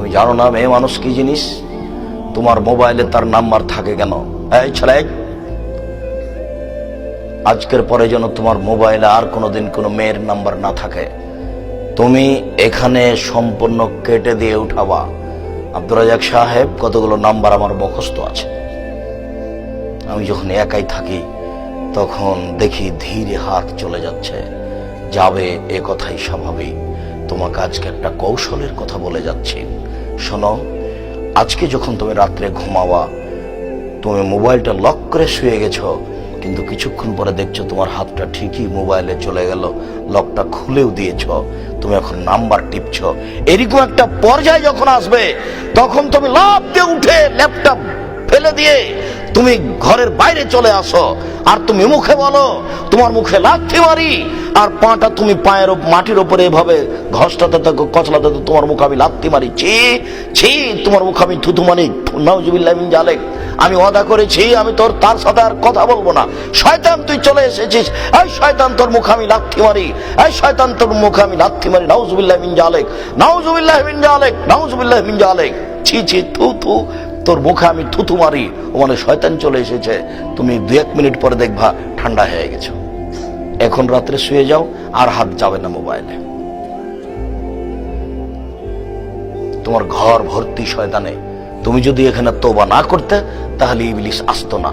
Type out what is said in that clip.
তুমি জানো না মেয়ে মানুষ কি জিনিস? তোমার মোবাইলে তার নাম্বার থাকে কেন? এই ছেলে, আজকের পরে যেন তোমার মোবাইলে আর কোনোদিন কোনো মেয়ের নাম্বার না থাকে। তুমি এখানে সম্পূর্ণ কেটে দিয়ে উঠাবা। আব্দুর রাজ্জাক সাহেব, কতগুলো নাম্বার আমার মুখস্থ আছে। আমি যখন একাই থাকি তখন দেখি ধীরে হাত চলে যাচ্ছে। যাবে এ কথাই স্বাভাবিক। তোমাকে আজকে একটা কৌশলের কথা বলে যাচ্ছি, শোনো। আজকে যখন তুমি রাত্রে ঘুমাবা, তুমি মোবাইলটা লক করে শুয়ে গেছো, কিন্তু কিছুক্ষণ পরে দেখছো তোমার হাতটা ঠিকই মোবাইলে চলে গেল, লকটা খুলেও দিয়েছো, তুমি এখন নাম্বার টিপছো। এরকম একটা পর্যায়ে যখন আসবে, তখন তুমি লাফ দিয়ে উঠে ল্যাপটপ ফেলে দিয়ে তুমি ঘরের বাইরে চলে আসো, আর তুমি মুখে বলো, তোমার মুখে লাথি মারি, আর পাটা তুমি পায়ের মাটির উপরে এভাবে ঘষটাতে থাকো, কচলাতে, তোমার মুখে আমি লাথি মারি। ছি ছি, তোমার মুখে আমি থুতু মারি। নাউজুবিল্লাহ মিন জালিক। আমি ওয়াদা করেছি আমি তার সাথে আর কথা বলবো না। শয়তান, তুই চলে এসেছিস। এই শয়তান, তোর মুখে আমি লাথি মারি। এই শয়তান, তোর মুখে আমি লাথি মারি। নাউজুবিল্লাহ মিন জালিক, নাউজুবিল্লাহ মিন জালিক, নাউজুবিল্লাহ মিন জালিক। ছি ছি, থু থু, তোর মুখে আমি থুতু মারি। ও মানে শয়তান চলে এসেছে। তুমি 2-1 মিনিট পরে দেখবা ঠান্ডা হয়ে গেছো। এখন রাত্রে শুয়ে যাও, আর হাত যাবে না মোবাইলে। তোমার ঘর ভর্তি শয়তানে। তুমি যদি এখানে তওবা না করতে, তাহলে ইবলিস আসতো না।